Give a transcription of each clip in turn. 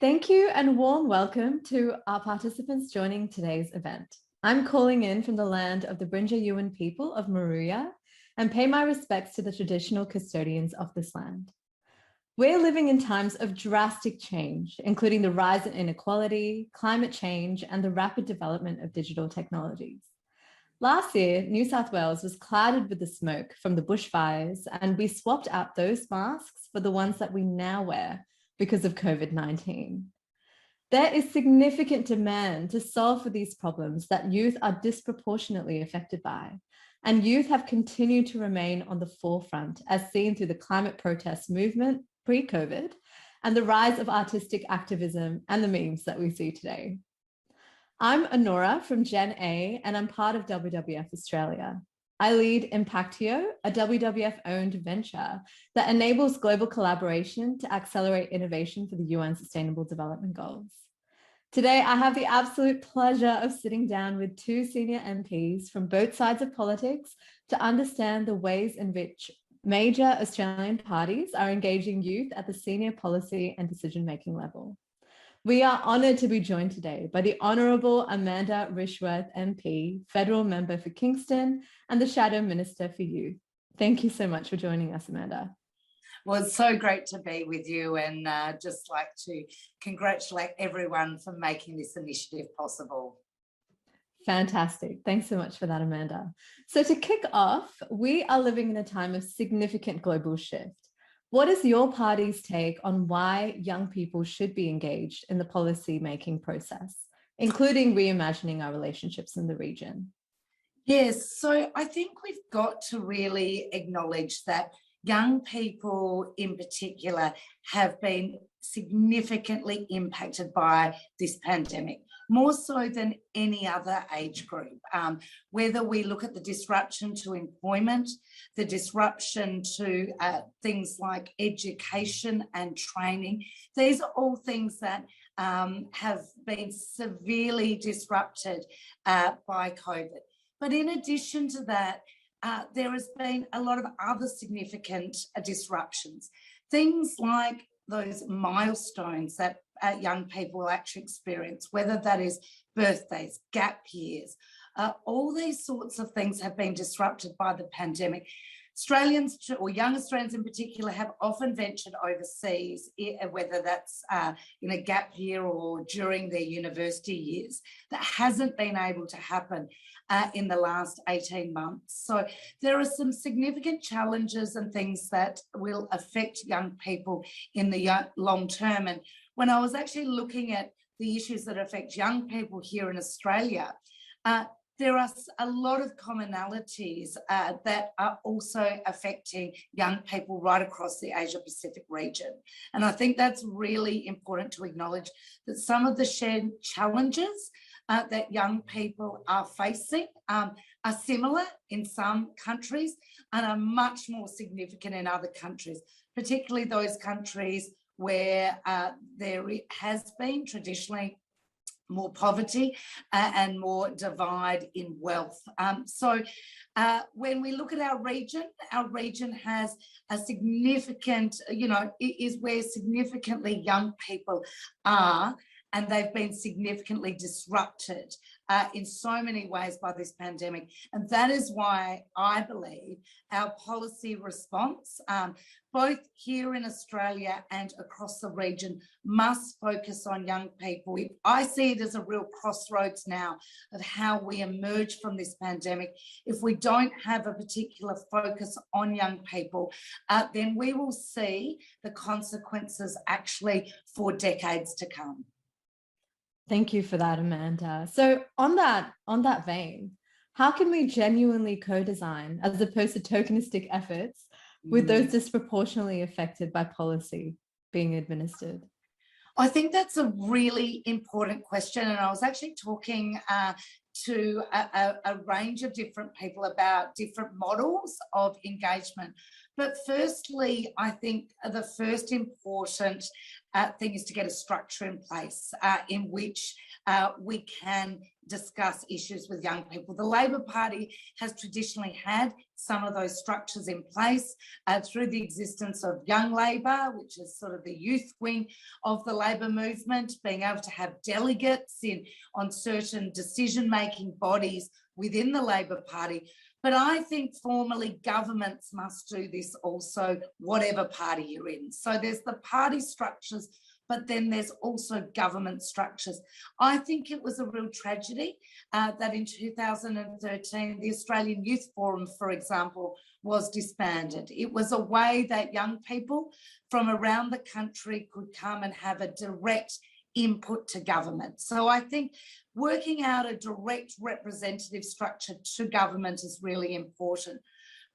Thank you and warm welcome to our participants joining today's event. I'm calling in from the land of the Brinja people of Maruya and pay my respects to the traditional custodians of this land. We're living in times of drastic change, including the rise in inequality, climate change, and the rapid development of digital technologies. Last year, New South Wales was clouded with the smoke from the bushfires, and we swapped out those masks for the ones that we now wear because of COVID-19. There is significant demand to solve for these problems that youth are disproportionately affected by, and youth have continued to remain on the forefront as seen through the climate protest movement pre-COVID and the rise of artistic activism and the memes that we see today. I'm Anorah from Gen A, and I'm part of WWF-Australia. I lead Impactio, a WWF-owned venture that enables global collaboration to accelerate innovation for the UN Sustainable Development Goals. Today, I have the absolute pleasure of sitting down with two senior MPs from both sides of politics to understand the ways in which major Australian parties are engaging youth at the senior policy and decision-making level. We are honoured to be joined today by the Honourable Amanda Rishworth MP, Federal Member for Kingston and the Shadow Minister for Youth. Thank you so much for joining us, Amanda. Well, it's so great to be with you, and just like to congratulate everyone for making this initiative possible. Fantastic. Thanks so much for that, Amanda. So to kick off, we are living in a time of significant global shift. What is your party's take on why young people should be engaged in the policy-making process, including reimagining our relationships in the region? Yes, so I think we've got to really acknowledge that young people in particular have been significantly impacted by this pandemic, more so than any other age group. Whether we look at the disruption to employment, the disruption to things like education and training, these are all things that have been severely disrupted by COVID. But in addition to that, there has been a lot of other significant disruptions. Things like those milestones that young people will actually experience, whether that is birthdays, gap years, all these sorts of things have been disrupted by the pandemic. Australians, or young Australians in particular, have often ventured overseas, whether that's in a gap year or during their university years. That hasn't been able to happen in the last 18 months. So there are some significant challenges and things that will affect young people in the long term. And when I was actually looking at the issues that affect young people here in Australia, there are a lot of commonalities that are also affecting young people right across the Asia-Pacific region. And I think that's really important to acknowledge that some of the shared challenges that young people are facing are similar in some countries and are much more significant in other countries, particularly those countries where there has been traditionally more poverty and more divide in wealth. So when we look at our region has a significant, is where significantly young people are, and they've been significantly disrupted in so many ways by this pandemic. And that is why I believe our policy response, both here in Australia and across the region, must focus on young people. I see it as a real crossroads now of how we emerge from this pandemic. If we don't have a particular focus on young people, then we will see the consequences actually for decades to come. Thank you for that, Amanda. So on that vein, how can we genuinely co-design as opposed to tokenistic efforts with those disproportionately affected by policy being administered? I think that's a really important question. And I was actually talking to a range of different people about different models of engagement. But firstly, I think the first important thing is to get a structure in place in which we can discuss issues with young people. The Labor Party has traditionally had some of those structures in place through the existence of Young Labor, which is sort of the youth wing of the Labor movement, being able to have delegates on certain decision-making bodies within the Labor Party. But I think formally governments must do this also, whatever party you're in. So there's the party structures, but then there's also government structures. I think it was a real tragedy that in 2013, the Australian Youth Forum, for example, was disbanded. It was a way that young people from around the country could come and have a direct input to government. So I think working out a direct representative structure to government is really important.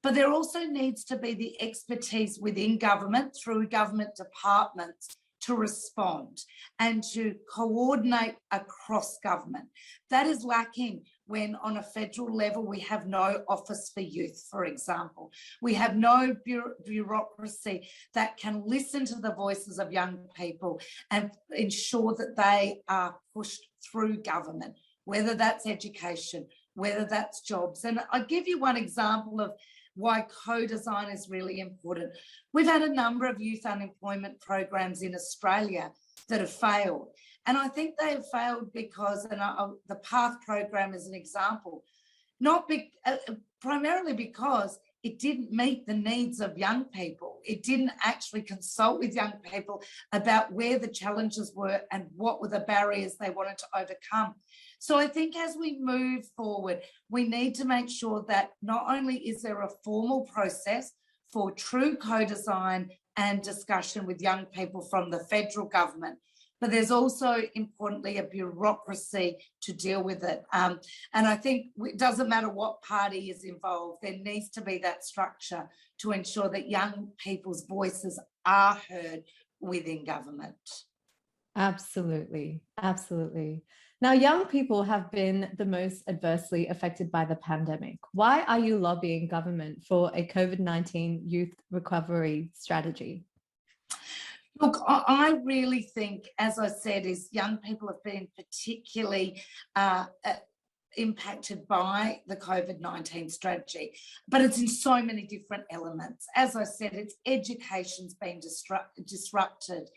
But there also needs to be the expertise within government through government departments to respond and to coordinate across government. That is lacking when on a federal level we have no office for youth, for example. We have no bureaucracy that can listen to the voices of young people and ensure that they are pushed through government, whether that's education, whether that's jobs. And I'll give you one example of why co-design is really important. We've had a number of youth unemployment programs in Australia that have failed. And I think they have failed because, and the PATH program is an example, primarily because it didn't meet the needs of young people. It didn't actually consult with young people about where the challenges were and what were the barriers they wanted to overcome. So I think as we move forward, we need to make sure that not only is there a formal process for true co-design and discussion with young people from the federal government, but there's also, importantly, a bureaucracy to deal with it. And I think it doesn't matter what party is involved, there needs to be that structure to ensure that young people's voices are heard within government. Absolutely, absolutely. Now, young people have been the most adversely affected by the pandemic. Why are you lobbying government for a COVID-19 youth recovery strategy? Look, I really think, as I said, is young people have been particularly impacted by the COVID-19 strategy, but it's in so many different elements. As I said, it's education's been disrupted,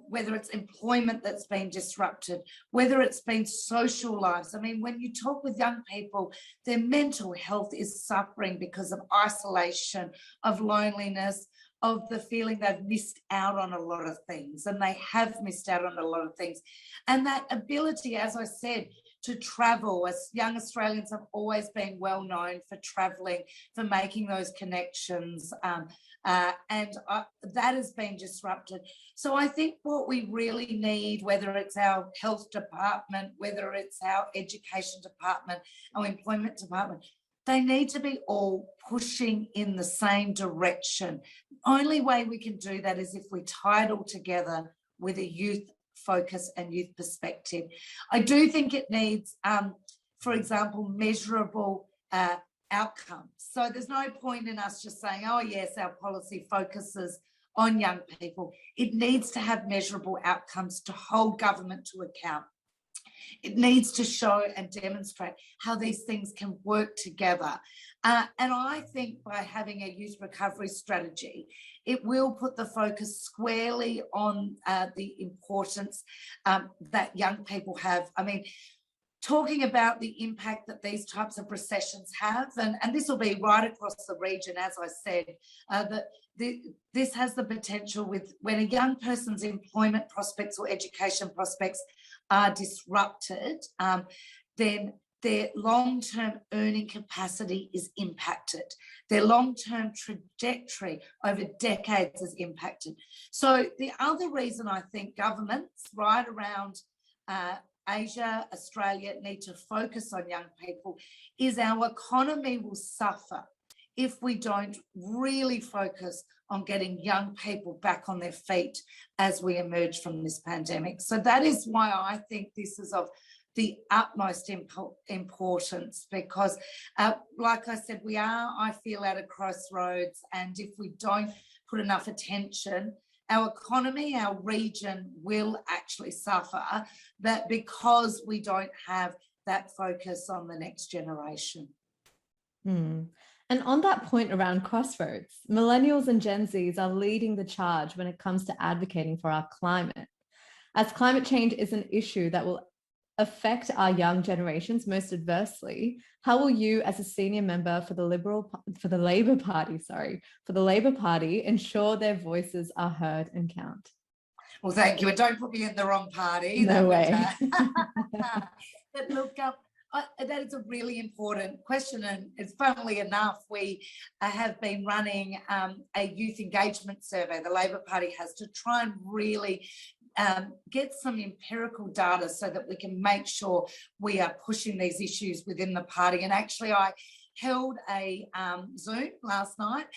whether it's employment that's been disrupted, whether it's been social lives. I mean, when you talk with young people, their mental health is suffering because of isolation, of loneliness, of the feeling they've missed out on a lot of things, and they have missed out on a lot of things. And that ability, as I said, to travel, as young Australians have always been well known for travelling, for making those connections, and that has been disrupted. So I think what we really need, whether it's our health department, whether it's our education department, our employment department, they need to be all pushing in the same direction. The only way we can do that is if we tie it all together with a youth focus and youth perspective. I do think it needs, for example, measurable outcomes. So there's no point in us just saying, oh yes, our policy focuses on young people. It needs to have measurable outcomes to hold government to account. It needs to show and demonstrate how these things can work together. And I think by having a youth recovery strategy, it will put the focus squarely on the importance that young people have. I mean, talking about the impact that these types of recessions have, and this will be right across the region, as I said, that this has the potential with when a young person's employment prospects or education prospects are disrupted, then their long-term earning capacity is impacted. Their long-term trajectory over decades is impacted. So the other reason I think governments right around Asia, Australia need to focus on young people is our economy will suffer if we don't really focus on getting young people back on their feet as we emerge from this pandemic. So that is why I think this is of the utmost importance because, like I said, we are, I feel, at a crossroads, and if we don't put enough attention, our economy, our region will actually suffer, that because we don't have that focus on the next generation. Mm. And on that point around crossroads, millennials and Gen Zs are leading the charge when it comes to advocating for our climate. As climate change is an issue that will affect our young generations most adversely, how will you, as a senior member for the Labour Party, ensure their voices are heard and count? Well, thank you. And don't put me in the wrong party. No way. But look, that is a really important question. And it's funnily enough, we have been running a youth engagement survey. The Labor Party has, to try and really get some empirical data so that we can make sure we are pushing these issues within the party. And actually, I held a Zoom last night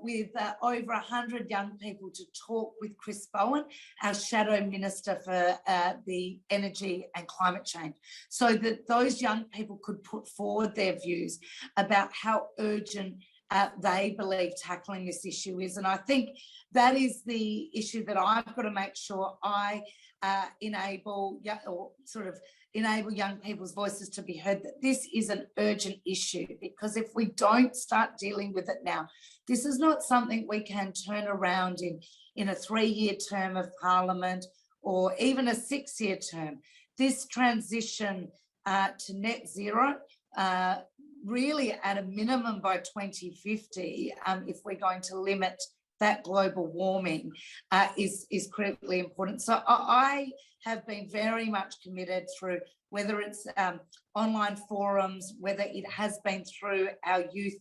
with over 100 young people to talk with Chris Bowen, our Shadow Minister for the Energy and Climate Change, so that those young people could put forward their views about how urgent they believe tackling this issue is. And I think that is the issue that I've got to make sure I enable young people's voices to be heard, that this is an urgent issue, because if we don't start dealing with it now, this is not something we can turn around in a 3-year term of Parliament or even a 6-year term. This transition to net zero, really at a minimum by 2050, if we're going to limit that global warming, is critically important. So I have been very much committed through, whether it's online forums, whether it has been through our youth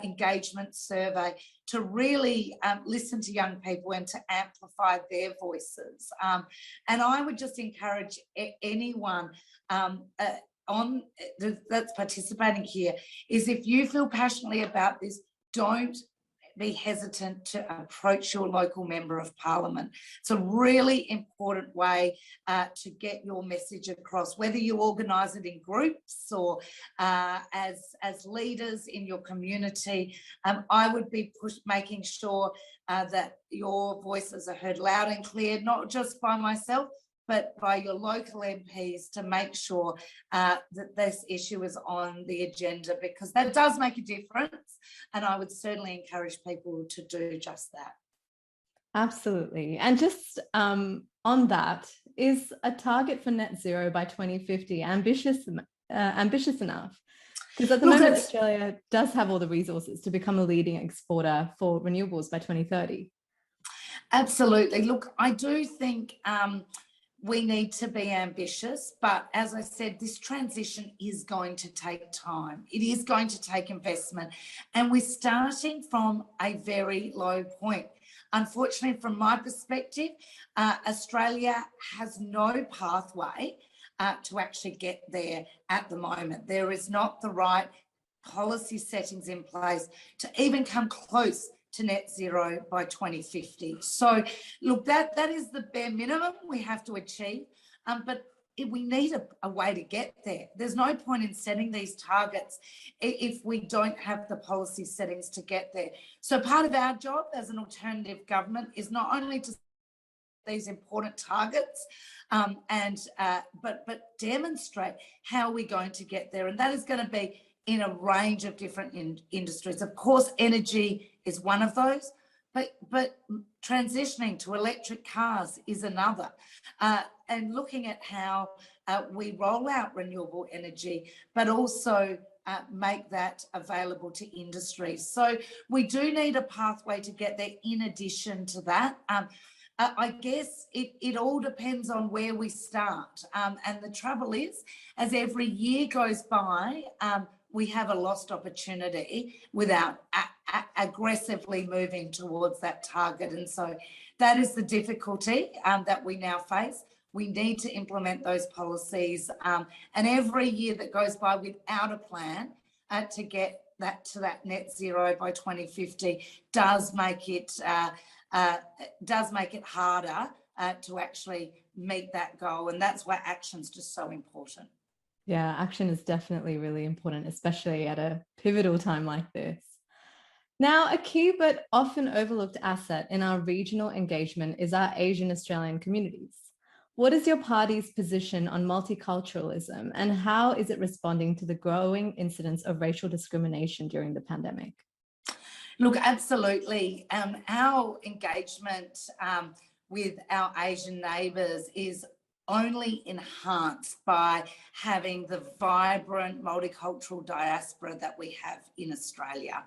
engagement survey, to really listen to young people and to amplify their voices. And I would just encourage anyone that's participating here, is if you feel passionately about this, don't be hesitant to approach your local member of Parliament. It's a really important way to get your message across, whether you organise it in groups or as leaders in your community. I would be making sure that your voices are heard loud and clear, not just by myself, but by your local MPs, to make sure that this issue is on the agenda, because that does make a difference. And I would certainly encourage people to do just that. Absolutely. And just on that, is a target for net zero by 2050 ambitious enough? Because at the moment, Australia does have all the resources to become a leading exporter for renewables by 2030. Absolutely. Look, I do think we need to be ambitious, but as I said, this transition is going to take time. It is going to take investment, and we're starting from a very low point. Unfortunately, from my perspective, Australia has no pathway to actually get there at the moment. There is not the right policy settings in place to even come close to net zero by 2050. So look, that is the bare minimum we have to achieve, but we need a way to get there. There's no point in setting these targets if we don't have the policy settings to get there. So part of our job as an alternative government is not only to these important targets, but demonstrate how we're going to get there, and that is going to be in a range of different industries. Of course, energy is one of those, but transitioning to electric cars is another. And looking at how we roll out renewable energy, but also make that available to industry. So we do need a pathway to get there in addition to that. I guess it all depends on where we start. And the trouble is, as every year goes by, we have a lost opportunity without aggressively moving towards that target. And so that is the difficulty that we now face. We need to implement those policies. And every year that goes by without a plan to get that to that net zero by 2050 does make it harder to actually meet that goal. And that's why action's just so important. Yeah, action is definitely really important, especially at a pivotal time like this. Now, a key but often overlooked asset in our regional engagement is our Asian Australian communities. What is your party's position on multiculturalism, and how is it responding to the growing incidence of racial discrimination during the pandemic? Look, absolutely. Our engagement with our Asian neighbours is only enhanced by having the vibrant multicultural diaspora that we have in Australia.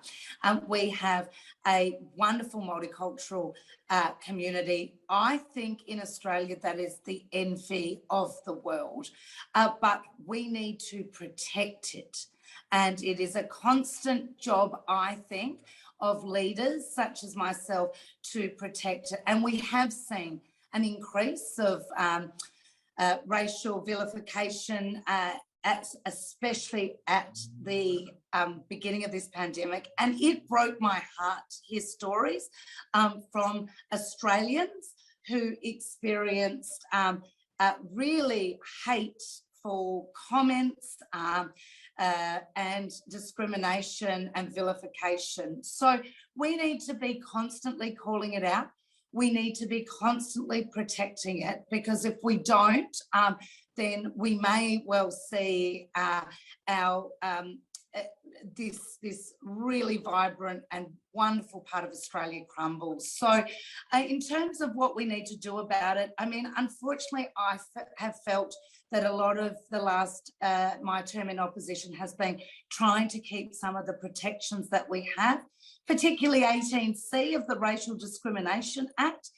We have a wonderful multicultural community. I think in Australia that is the envy of the world, but we need to protect it. And it is a constant job, I think, of leaders such as myself to protect it. And we have seen an increase of racial vilification, especially at the beginning of this pandemic. And it broke my heart to hear stories from Australians who experienced really hateful comments and discrimination and vilification. So we need to be constantly calling it out. We need to be constantly protecting it, because if we don't, then we may well see this really vibrant and wonderful part of Australia crumbles. So in terms of what we need to do about it, I mean, unfortunately, I have felt that a lot of the last, my term in opposition has been trying to keep some of the protections that we have, particularly 18C of the Racial Discrimination Act.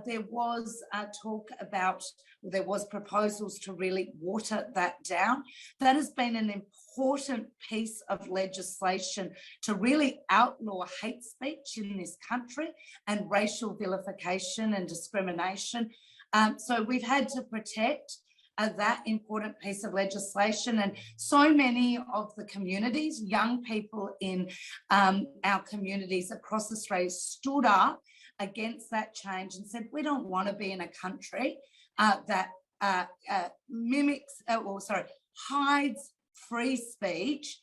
There was there was proposals to really water that down. That has been an important piece of legislation to really outlaw hate speech in this country and racial vilification and discrimination. So we've had to protect that important piece of legislation, and so many of the communities, young people in our communities across Australia stood up against that change and said, we don't want to be in a country that hides free speech,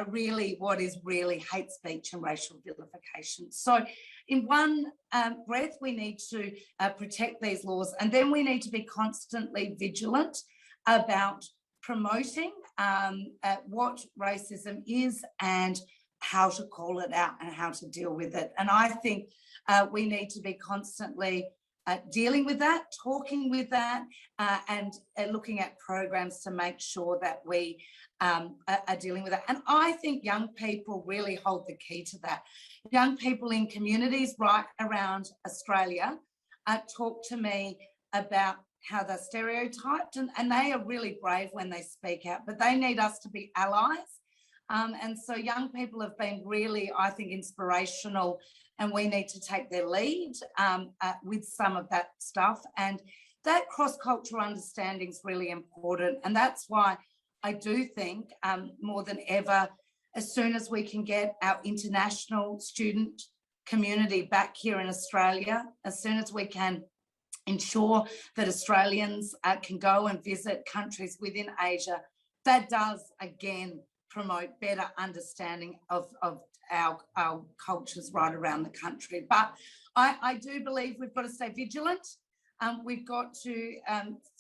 really what is really hate speech and racial vilification. So in one breath, we need to protect these laws, and then we need to be constantly vigilant about promoting what racism is and how to call it out and how to deal with it. And I think we need to be constantly dealing with that, talking with that, and looking at programs to make sure that we are dealing with that. And I think young people really hold the key to that. Young people in communities right around Australia talk to me about how they're stereotyped, and they are really brave when they speak out, but they need us to be allies. And so young people have been really, I think, inspirational, and we need to take their lead with some of that stuff. And that cross-cultural understanding is really important. And that's why I do think more than ever, as soon as we can get our international student community back here in Australia, as soon as we can ensure that Australians can go and visit countries within Asia, that does, again, promote better understanding of our cultures right around the country. But I do believe we've got to stay vigilant. We've got to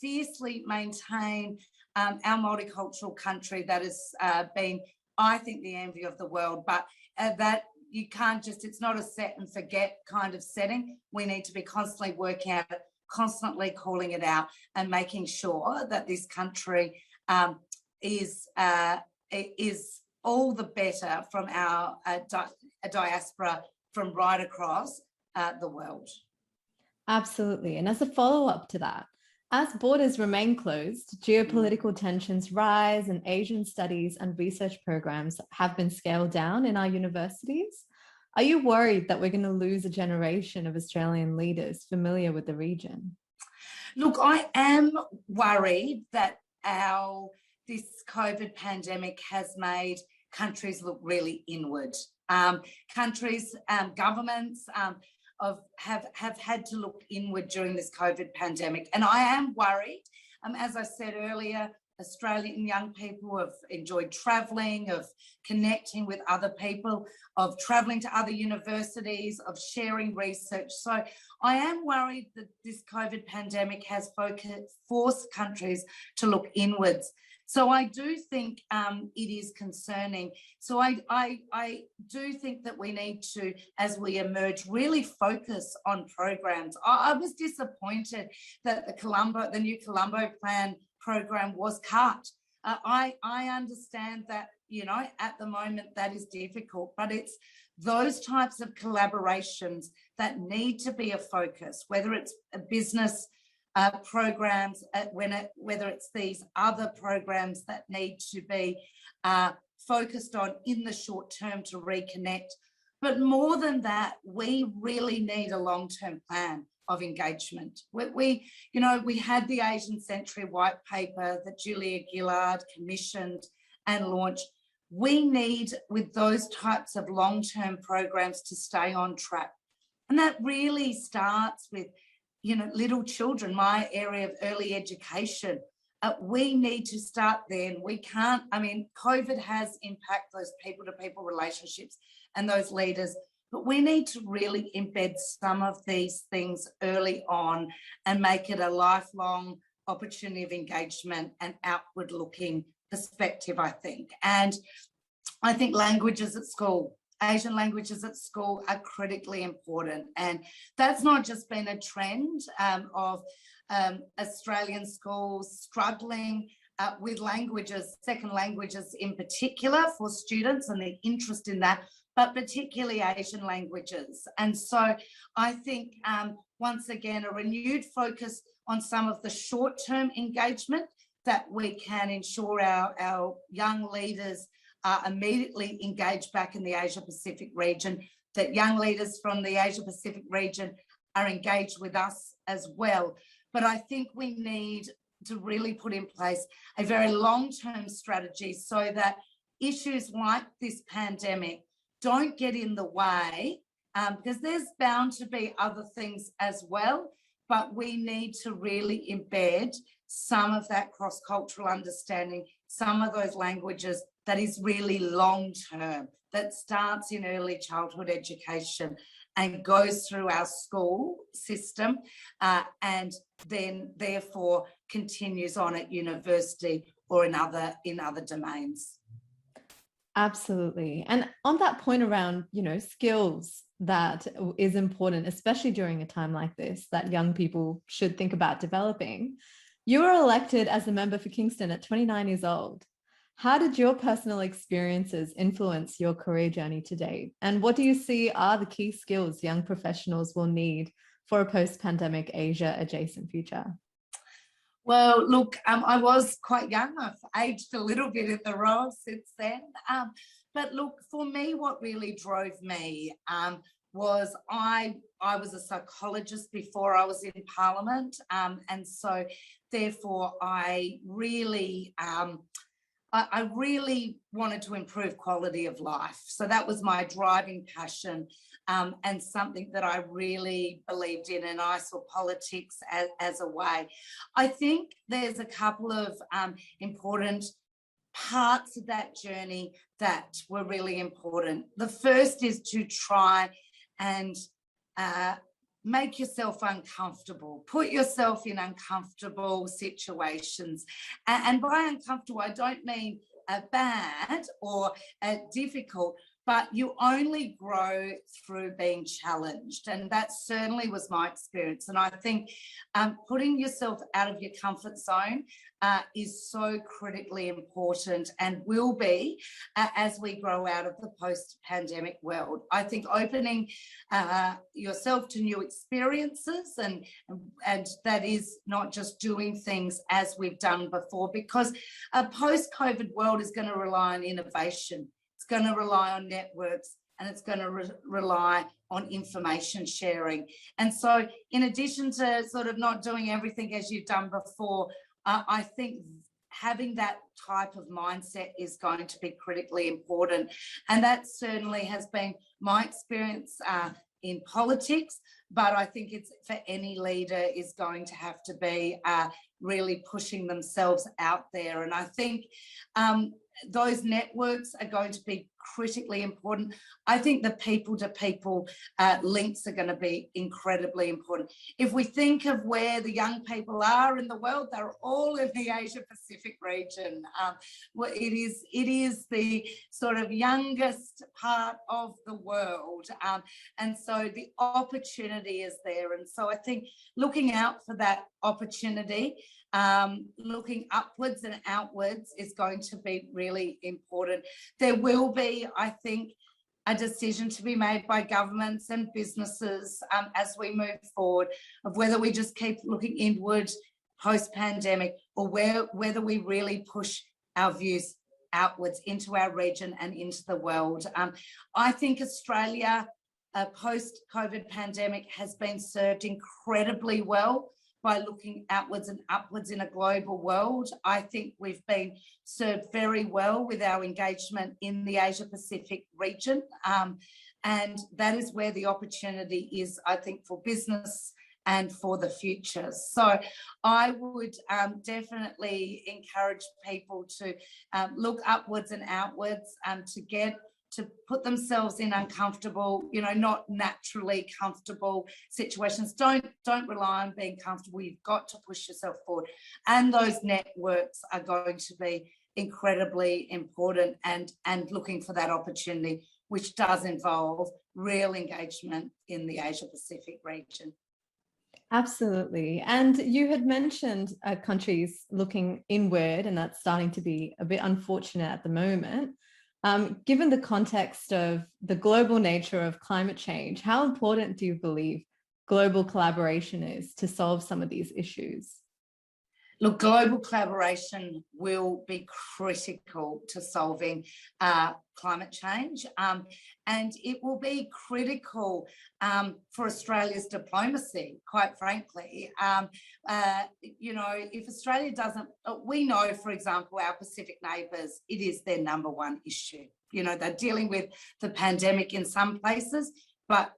fiercely maintain our multicultural country that has been, I think, the envy of the world, but that you can't just, it's not a set and forget kind of setting. We need to be constantly working at it, constantly calling it out, and making sure that this country is all the better from our diaspora from right across the world. Absolutely. And as a follow-up to that, as borders remain closed, geopolitical tensions rise, and Asian studies and research programs have been scaled down in our universities. Are you worried that we're going to lose a generation of Australian leaders familiar with the region? Look, I am worried that this COVID pandemic has made countries look really inward. Countries, governments have had to look inward during this COVID pandemic. And I am worried, as I said earlier, Australian young people have enjoyed travelling, of connecting with other people, of travelling to other universities, of sharing research. So I am worried that this COVID pandemic has forced countries to look inwards. So I do think it is concerning. So I do think that we need to, as we emerge, really focus on programs. I was disappointed that the new Colombo Plan program was cut. I understand that, you know, at the moment that is difficult, but it's those types of collaborations that need to be a focus, whether it's a business programs, whether it's these other programs that need to be focused on in the short term to reconnect. But more than that, we really need a long-term plan of engagement. We had the Asian Century White Paper that Julia Gillard commissioned and launched. We need, with those types of long-term programs, to stay on track. And that really starts with, you know, little children, my area of early education. We need to start then. We can't, I mean, COVID has impacted those people-to-people relationships and those leaders, but we need to really embed some of these things early on and make it a lifelong opportunity of engagement and outward-looking perspective, I think. And I think languages at school, Asian languages at school are critically important. And that's not just been a trend of Australian schools struggling with languages, second languages in particular for students and the interest in that, but particularly Asian languages. And so I think, once again, a renewed focus on some of the short-term engagement that we can ensure our young leaders are immediately engaged back in the Asia-Pacific region, that young leaders from the Asia-Pacific region are engaged with us as well. But I think we need to really put in place a very long-term strategy so that issues like this pandemic don't get in the way, because there's bound to be other things as well, but we need to really embed some of that cross-cultural understanding, some of those languages that is really long-term, that starts in early childhood education and goes through our school system and then therefore continues on at university or in other domains. Absolutely. And on that point around, you know, skills that is important, especially during a time like this, that young people should think about developing. You were elected as a member for Kingston at 29 years old. How did your personal experiences influence your career journey to date? And what do you see are the key skills young professionals will need for a post-pandemic Asia-adjacent future? Well, look, I was quite young. I've aged a little bit in the role since then. But look, for me, what really drove me was I was a psychologist before I was in Parliament. And so therefore, I really wanted to improve quality of life. So that was my driving passion and something that I really believed in, and I saw politics as a way. I think there's a couple of important parts of that journey that were really important. The first is to try and make yourself uncomfortable, put yourself in uncomfortable situations. And by uncomfortable, I don't mean bad or difficult, but you only grow through being challenged. And that certainly was my experience. And I think putting yourself out of your comfort zone is so critically important and will be as we grow out of the post-pandemic world. I think opening yourself to new experiences and that is not just doing things as we've done before, because a post-COVID world is going to rely on innovation. It's going to rely on networks, and it's going to rely on information sharing. And so in addition to sort of not doing everything as you've done before, I think having that type of mindset is going to be critically important. And that certainly has been my experience in politics, but I think it's for any leader is going to have to be really pushing themselves out there. And I think those networks are going to be critically important. I think the people-to-people links are going to be incredibly important. If we think of where the young people are in the world, they're all in the Asia-Pacific region. It is the sort of youngest part of the world. And so the opportunity is there. And so I think looking out for that opportunity, looking upwards and outwards is going to be really important. There will be, I think, a decision to be made by governments and businesses as we move forward of whether we just keep looking inward post-pandemic or whether we really push our views outwards into our region and into the world. I think Australia, post-COVID pandemic, has been served incredibly well by looking outwards and upwards in a global world. I think we've been served very well with our engagement in the Asia-Pacific region. And that is where the opportunity is, I think, for business and for the future. So I would definitely encourage people to look upwards and outwards to put themselves in uncomfortable, not naturally comfortable situations. Don't rely on being comfortable. You've got to push yourself forward. And those networks are going to be incredibly important and looking for that opportunity, which does involve real engagement in the Asia-Pacific region. Absolutely. And you had mentioned countries looking inward, and that's starting to be a bit unfortunate at the moment. Given the context of the global nature of climate change, how important do you believe global collaboration is to solve some of these issues? Look, global collaboration will be critical to solving climate change, and it will be critical for Australia's diplomacy, quite frankly. If Australia doesn't, we know, for example, our Pacific neighbours, it is their number one issue. They're dealing with the pandemic in some places, but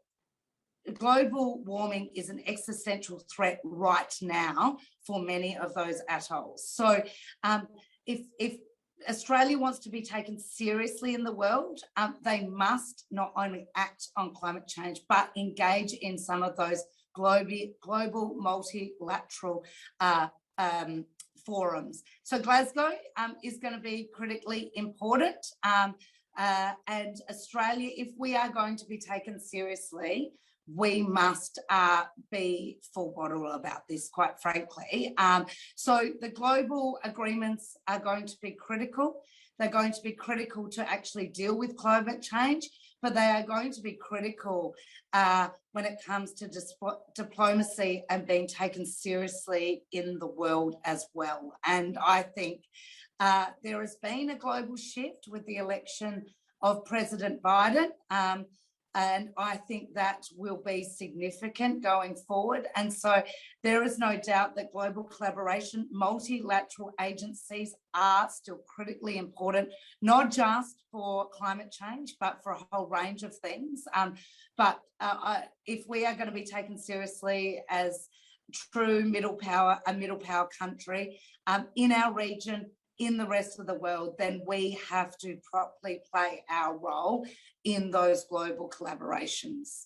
global warming is an existential threat right now for many of those atolls. So if Australia wants to be taken seriously in the world, they must not only act on climate change, but engage in some of those global multilateral forums. So Glasgow is going to be critically important. And Australia, if we are going to be taken seriously, we must be full bottle about this, quite frankly. So the global agreements are going to be critical. They're going to be critical to actually deal with climate change, but they are going to be critical when it comes to diplomacy and being taken seriously in the world as well. And I think there has been a global shift with the election of President Biden. And I think that will be significant going forward. And so there is no doubt that global collaboration, multilateral agencies are still critically important, not just for climate change, but for a whole range of things. But if we are going to be taken seriously as true middle power, a middle power country in our region, in the rest of the world, then we have to properly play our role in those global collaborations.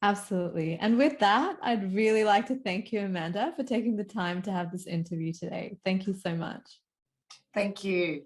Absolutely. And with that, I'd really like to thank you, Amanda, for taking the time to have this interview today. Thank you so much. Thank you.